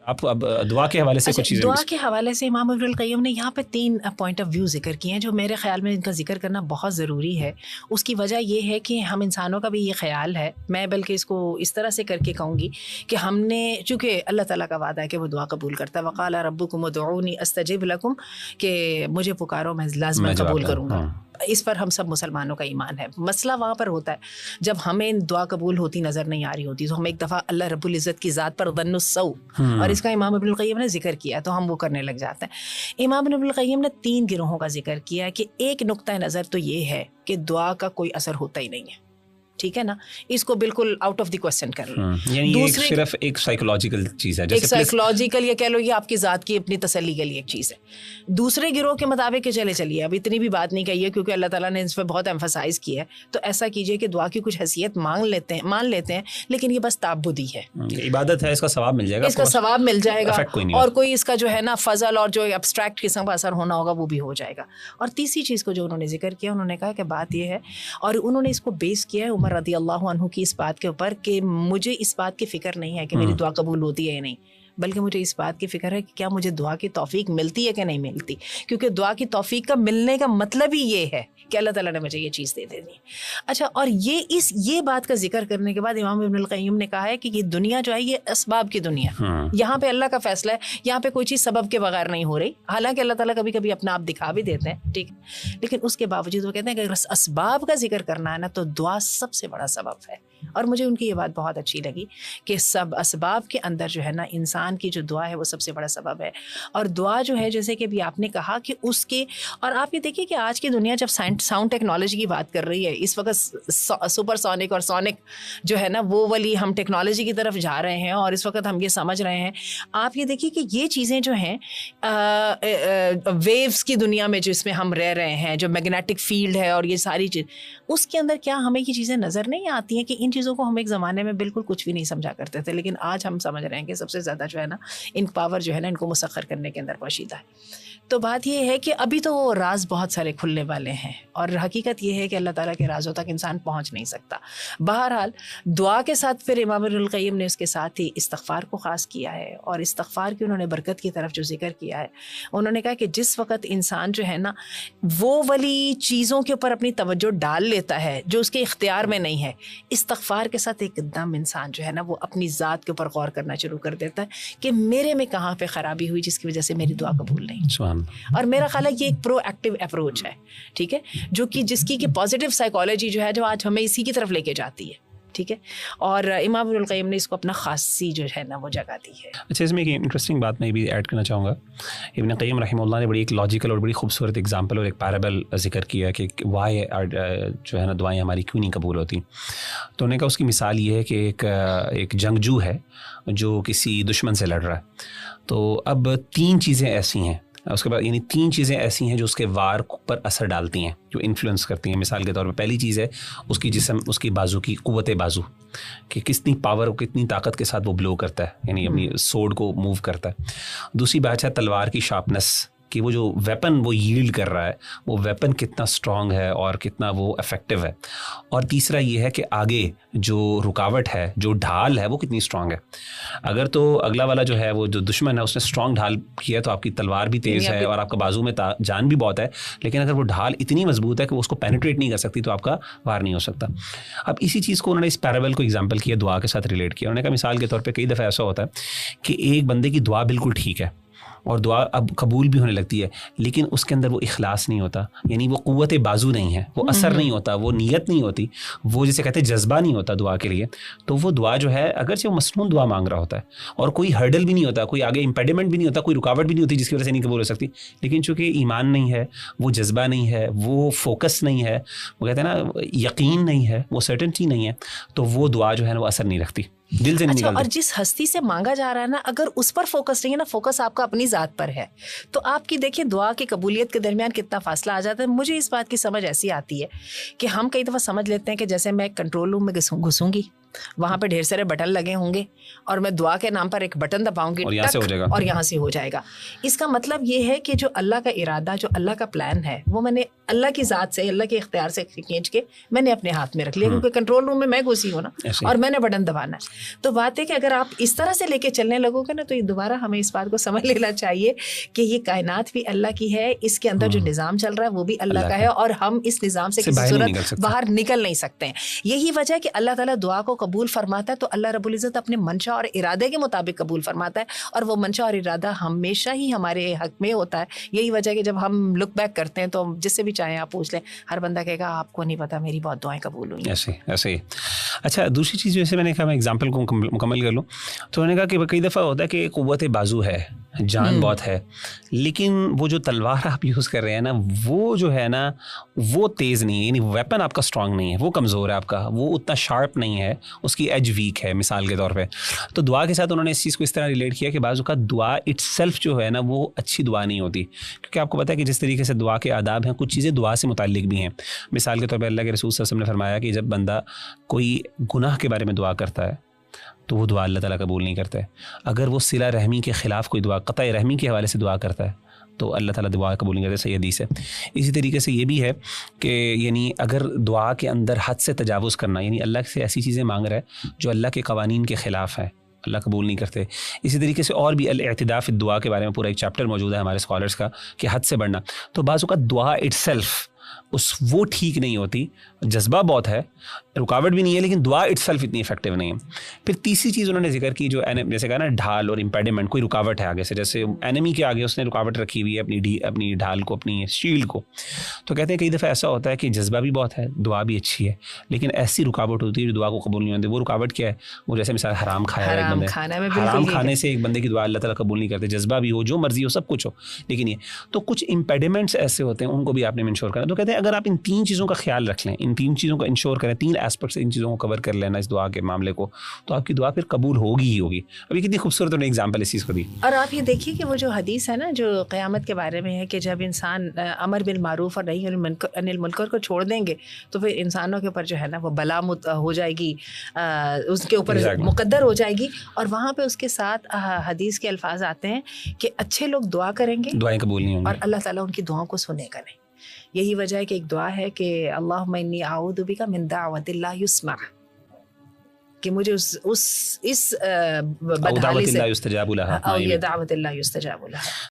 آپ اب دعا کے حوالے سے کچھ چیزیں. دعا کے حوالے سے امام ابن القیم نے یہاں پہ 3 پوائنٹ آف ویو ذکر کیے ہیں جو میرے خیال میں ان کا ذکر کرنا بہت ضروری ہے. اس کی وجہ یہ ہے کہ ہم انسانوں کا بھی یہ خیال ہے, میں بلکہ اس کو اس طرح سے کر کے کہوں گی کہ ہم نے, چونکہ اللہ تعالیٰ کا وعدہ ہے کہ وہ دعا قبول کرتا ہے, وقال ربکم ادعونی استجب لکم, کہ مجھے پکارو میں لازماً قبول کروں گا. اس پر ہم سب مسلمانوں کا ایمان ہے. مسئلہ وہاں پر ہوتا ہے جب ہمیں دعا قبول ہوتی نظر نہیں آ رہی ہوتی, تو ہم ایک دفعہ اللہ رب العزت کی ذات پر ظن السوء, اور اس کا امام ابن القیم نے ذکر کیا, تو ہم وہ کرنے لگ جاتے ہیں. امام ابن القیم نے 3 گروہوں کا ذکر کیا کہ ایک نقطہ نظر تو یہ ہے کہ دعا کا کوئی اثر ہوتا ہی نہیں ہے, ٹھیک ہے نا, اس کو بالکل آؤٹ آف دی کوسچن کر لیں. یعنی صرف ایک سائیکولوجیکل چیز ہے, ایک سائیکولوجیکل یا کہہ لو یہ آپ کی ذات کی اپنی تسلی کے لیے ایک چیز ہے. دوسرے گروہ کے مطابق کہ چلیے اب اتنی بھی بات نہیں کہی ہے کیونکہ اللہ تعالیٰ نے اس پہ بہت ایمفسائز کیا ہے, تو ایسا کیجئے کہ دعا کی کچھ حیثیت مان لیتے ہیں لیکن یہ بس تعبدی ہے, عبادت ہے, اس کا ثواب مل جائے گا, اس کا ثواب مل جائے گا, اور کوئی اس کا جو ہے نا فضل اور جو ایبسٹریکٹ قسم کا اثر ہونا ہوگا وہ بھی ہو جائے گا. اور تیسری چیز کو جو انہوں نے ذکر کیا, انہوں نے کہا کہ بات یہ ہے, اور انہوں نے اس کو بیس کیا ہے عمر رضی اللہ عنہ کی اس بات کے اوپر کہ مجھے اس بات کی فکر نہیں ہے کہ میری دعا قبول ہوتی ہے یا نہیں, بلکہ مجھے اس بات کی فکر ہے کہ کیا مجھے دعا کی توفیق ملتی ہے کہ نہیں ملتی, کیونکہ دعا کی توفیق کا ملنے کا مطلب ہی یہ ہے کہ اللہ تعالیٰ نے مجھے یہ چیز دے دینی. اچھا, اور یہ بات کا ذکر کرنے کے بعد امام ابن القیم نے کہا ہے کہ یہ دنیا جو ہے یہ اسباب کی دنیا, یہاں پہ اللہ کا فیصلہ ہے, یہاں پہ کوئی چیز سبب کے بغیر نہیں ہو رہی. حالانکہ اللہ تعالیٰ کبھی کبھی اپنا آپ دکھا بھی دیتے ہیں, ٹھیک, لیکن اس کے باوجود وہ کہتے ہیں کہ اگر اسباب کا ذکر کرنا ہے نا تو دعا سب سے بڑا سبب ہے. اور مجھے ان کی یہ بات بہت اچھی لگی کہ سب اسباب کے اندر جو ہے نا انسان کی جو دعا ہے وہ سب سے بڑا سبب ہے. اور دعا جو ہے جیسے کہ بھی آپ نے کہا کہ اس کے, اور آپ یہ دیکھیے کہ آج کی دنیا جب ساؤنڈ ٹیکنالوجی کی بات کر رہی ہے, اس وقت سپر سونک اور سونک جو ہے نا وہ والی ہم ٹیکنالوجی کی طرف جا رہے ہیں, اور اس وقت ہم یہ سمجھ رہے ہیں. آپ یہ دیکھیے کہ یہ چیزیں جو ہیں ویوز کی دنیا میں جس میں ہم رہ رہے ہیں, جو میگنیٹک فیلڈ ہے اور یہ ساری چیز, اس کے اندر کیا ہمیں یہ چیزیں نظر نہیں آتی ہیں کہ ان چیزوں کو ہم ایک زمانے میں بالکل کچھ بھی نہیں سمجھا کرتے تھے, لیکن آج ہم سمجھ رہے ہیں کہ سب سے زیادہ جو ہے نا ان پاور جو ہے نا ان کو مسخر کرنے کے اندر پوشیدہ ہے. تو بات یہ ہے کہ ابھی تو وہ راز بہت سارے کھلنے والے ہیں, اور حقیقت یہ ہے کہ اللہ تعالیٰ کے رازوں تک انسان پہنچ نہیں سکتا. بہرحال دعا کے ساتھ پھر امام ابن القیم نے اس کے ساتھ ہی استغفار کو خاص کیا ہے, اور استغفار کی انہوں نے برکت کی طرف جو ذکر کیا ہے, انہوں نے کہا کہ جس وقت انسان جو ہے نا وہ والی چیزوں کے اوپر اپنی توجہ ڈال لیتا ہے جو اس کے اختیار میں نہیں ہے, استغفار کے ساتھ ایک دم انسان جو ہے نا وہ اپنی ذات کے اوپر غور کرنا شروع کر دیتا ہے کہ میرے میں کہاں پہ خرابی ہوئی جس کی وجہ سے میری دعا قبول نہیں. اور میرا خیال ہے یہ ایک پرو ایکٹیو اپروچ ہے, ٹھیک ہے, جو کہ جس کی کہ پازیٹیو سائیکالوجی جو ہے جو آج ہمیں اسی کی طرف لے کے جاتی ہے, ٹھیک ہے, اور امام ابن القیم نے اس کو اپنا خاصی جو ہے نا وہ جگہ دی ہے. اچھا, اس میں ایک انٹرسٹنگ بات میں بھی ایڈ کرنا چاہوں گا. ابن قیم رحمہ اللہ نے بڑی ایک لاجیکل اور بڑی خوبصورت ایگزامپل اور ایک پیرابل ذکر کیا کہ وائی جو ہے نا دعائیں ہماری کیوں نہیں قبول ہوتی. تو انہوں نے کہا اس کی مثال یہ ہے کہ ایک جنگجو ہے جو کسی دشمن سے لڑ رہا ہے, تو اب 3 چیزیں ایسی ہیں اس کے بعد, یعنی 3 چیزیں ایسی ہیں جو اس کے وار پر اثر ڈالتی ہیں, جو انفلوئنس کرتی ہیں. مثال کے طور پہ پہلی چیز ہے اس کی جسم, اس کی بازو کی قوت بازو, کہ کتنی پاور اور کتنی طاقت کے ساتھ وہ بلو کرتا ہے, یعنی اپنی سوڈ کو موو کرتا ہے. دوسری بات ہے تلوار کی شارپنس, کہ وہ جو ویپن وہ ییلڈ کر رہا ہے وہ ویپن کتنا اسٹرانگ ہے اور کتنا وہ افیکٹو ہے. اور تیسرا یہ ہے کہ آگے جو رکاوٹ ہے, جو ڈھال ہے وہ کتنی اسٹرانگ ہے. اگر تو اگلا والا جو ہے وہ جو دشمن ہے اس نے اسٹرانگ ڈھال کیا تو آپ کی تلوار بھی تیز ہے اور آپ کا بازو میں جان بھی بہت ہے, لیکن اگر وہ ڈھال اتنی مضبوط ہے کہ وہ اس کو پینیٹریٹ نہیں کر سکتی تو آپ کا وار نہیں ہو سکتا. اب اسی چیز کو انہوں نے اس پیرابل کو ایگزامپل کیا, دعا کے ساتھ ریلیٹ کیا. انہوں نے کہا مثال کے طور پہ کئی دفعہ ایسا ہوتا ہے کہ ایک بندے کی دعا بالکل ٹھیک ہے اور دعا اب قبول بھی ہونے لگتی ہے, لیکن اس کے اندر وہ اخلاص نہیں ہوتا, یعنی وہ قوت بازو نہیں ہے, وہ اثر نہیں ہوتا, وہ نیت نہیں ہوتی, وہ جسے کہتے ہیں جذبہ نہیں ہوتا دعا کے لیے. تو وہ دعا جو ہے اگرچہ وہ مسنون دعا مانگ رہا ہوتا ہے اور کوئی ہرڈل بھی نہیں ہوتا, کوئی آگے امپیڈمنٹ بھی نہیں ہوتا, کوئی رکاوٹ بھی نہیں ہوتی جس کی وجہ سے نہیں قبول ہو سکتی, لیکن چونکہ ایمان نہیں ہے, وہ جذبہ نہیں ہے, وہ فوکس نہیں ہے, وہ کہتے ہیں نا یقین نہیں ہے, وہ سرٹنٹی نہیں ہے, تو وہ دعا جو ہے نا وہ اثر نہیں رکھتی, دل سے نہیں نکلتی. اور جس ہستی سے مانگا جا رہا ہے نا, اگر اس پر فوکس نہیں ہے نا, فوکس آپ کا اپنی ذات پر ہے, تو آپ کی دیکھیں دعا کی قبولیت کے درمیان کتنا فاصلہ آ جاتا ہے. مجھے اس بات کی سمجھ ایسی آتی ہے کہ ہم کئی دفعہ سمجھ لیتے ہیں کہ جیسے میں کنٹرول روم میں گھسوں گی وہاں پہ ڈھیر سارے بٹن لگے ہوں گے اور میں دعا کے نام پر ایک بٹن دباؤں گی اور یہاں سے ہو جائے گا. اس کا مطلب یہ ہے کہ جو اللہ کا ارادہ, جو اللہ کا پلان ہے, وہ میں نے اللہ کی ذات سے, اللہ کے اختیار سے کھینچ کے میں نے اپنے ہاتھ میں رکھ لیا, کیونکہ کنٹرول روم میں گھسی ہوں نا, اور میں نے بٹن دبانا ہے. تو بات ہے کہ اگر آپ اس طرح سے لے کے چلنے لگو گے نا, تو یہ دوبارہ ہمیں اس بات کو سمجھ لینا چاہیے کہ یہ کائنات بھی اللہ کی ہے, اس کے اندر جو نظام چل رہا ہے وہ بھی اللہ کا ہے, اور ہم اس نظام سے کسی صورت باہر نکل نہیں سکتے ہیں. یہی وجہ ہے کہ اللہ تعالیٰ دعا کو قبول فرماتا ہے, تو اللہ رب العزت اپنے منشا اور ارادے کے مطابق قبول فرماتا ہے, اور وہ منشا اور ارادہ ہمیشہ ہی ہمارے حق میں ہوتا ہے. یہی وجہ ہے کہ جب ہم لک بیک کرتے ہیں تو جس سے بھی چاہیں آپ پوچھ لیں, ہر بندہ کہے گا آپ کو نہیں پتا میری بہت دعائیں قبول ہوئی. ایسے ہی. اچھا, دوسری چیز جیسے میں نے کہا, میں ایگزامپل کو مکمل کر لوں, تو انہوں نے کہا کہ کئی دفعہ ہوتا ہے کہ قوت بازو ہے, جان بہت ہے, لیکن وہ جو تلوار آپ یوز کر رہے ہیں نا, وہ جو ہے نا وہ تیز نہیں ہے, یعنی ویپن آپ کا اسٹرانگ نہیں ہے, وہ کمزور ہے آپ کا, وہ اتنا شارپ نہیں ہے, اس کی ایج ویک ہے مثال کے طور پہ. تو دعا کے ساتھ انہوں نے اس چیز کو اس طرح ریلیٹ کیا کہ بعض اوقات دعا اٹ سیلف جو ہے نا وہ اچھی دعا نہیں ہوتی, کیونکہ آپ کو پتہ ہے کہ جس طریقے سے دعا کے آداب ہیں, کچھ چیزیں دعا سے متعلق بھی ہیں. مثال کے طور پہ اللہ کے رسول صلی اللہ علیہ وسلم نے فرمایا کہ جب بندہ کوئی گناہ کے بارے میں دعا کرتا ہے تو وہ دعا اللہ تعالیٰ قبول نہیں کرتا ہے. اگر وہ صلہ رحمی کے خلاف کوئی دعا, قطع رحمی کے حوالے سے دعا کرتا ہے, تو اللہ تعالیٰ دعا قبول نہیں کرتا. صحیح حدیث ہے. اسی طریقے سے یہ بھی ہے کہ یعنی اگر دعا کے اندر حد سے تجاوز کرنا, یعنی اللہ سے ایسی چیزیں مانگ رہا ہے جو اللہ کے قوانین کے خلاف ہے, اللہ قبول نہیں کرتے. اسی طریقے سے اور بھی الاعتداء فی الدعاء کے بارے میں پورا ایک چیپٹر موجود ہے ہمارے اسکالرس کا, کہ حد سے بڑھنا. تو بعض اوقات دعا اٹ سیلف وہ ٹھیک نہیں ہوتی, جذبہ بہت ہے, رکاوٹ بھی نہیں ہے, لیکن دعا اٹ سیلف اتنی افیکٹو نہیں ہے. پھر تیسری چیز انہوں نے ذکر کی جو جیسے کہا نا ڈھال اور امپیڈیمنٹ, کوئی رکاوٹ ہے آگے سے, جیسے اینمی کے آگے اس نے رکاوٹ رکھی ہوئی ہے اپنی ڈھال کو, اپنی شیلڈ کو. تو کہتے ہیں کئی دفعہ ایسا ہوتا ہے کہ جذبہ بھی بہت ہے, دعا بھی اچھی ہے, لیکن ایسی رکاوٹ ہوتی ہے جو دعا کو قبول نہیں ہوتی. وہ رکاوٹ کیا ہے؟ وہ جیسے مثال حرام کھایا ہے ایک بندے, حرام کھانے سے ایک بندے کی دعا اللہ تعالیٰ قبول نہیں کرتے, جذبہ بھی ہو, جو مرضی ہو, سب کچھ ہو, لیکن یہ تو کچھ امپیڈیمنٹس ایسے ہوتے ہیں, ان کو بھی آپ نے انشور کرنا. تو کہتے ہیں اگر آپ ان تین چیزوں کا خیال رکھ لیں, ان تین چیزوں کا انشور کریں, تین ایسپیکٹس ان چیزوں کو کور کر لینا اس دعا کے معاملے کو, تو آپ کی دعا پھر قبول ہوگی ہی ہوگی. ابھی کتنی خوبصورت انہوں نے ایگزامپل اس چیز کو دی. اور آپ یہ دیکھیے کہ وہ جو حدیث ہے نا جو قیامت کے بارے میں ہے کہ جب انسان امر بالمعروف اور نہی عن المنکر کو چھوڑ دیں گے تو پھر انسانوں کے اوپر جو ہے نا وہ بلا ہو جائے گی, اس کے اوپر مقدر ہو جائے گی. اور وہاں پہ اس کے ساتھ حدیث کے الفاظ آتے ہیں کہ اچھے لوگ دعا کریں گے, دعائیں قبول نہیں ہوں گی, اور اللہ تعالیٰ ان کی دعاؤں کو سنے گا نہیں. یہی وجہ ہے کہ ایک دعا ہے کہ اللہم انی اعوذ بک من دعوت لا یسمع, کہ مجھے اس بدحالی سے, دعوت لا یستجاب لها, اور یہ دعوت لا یستجاب لها.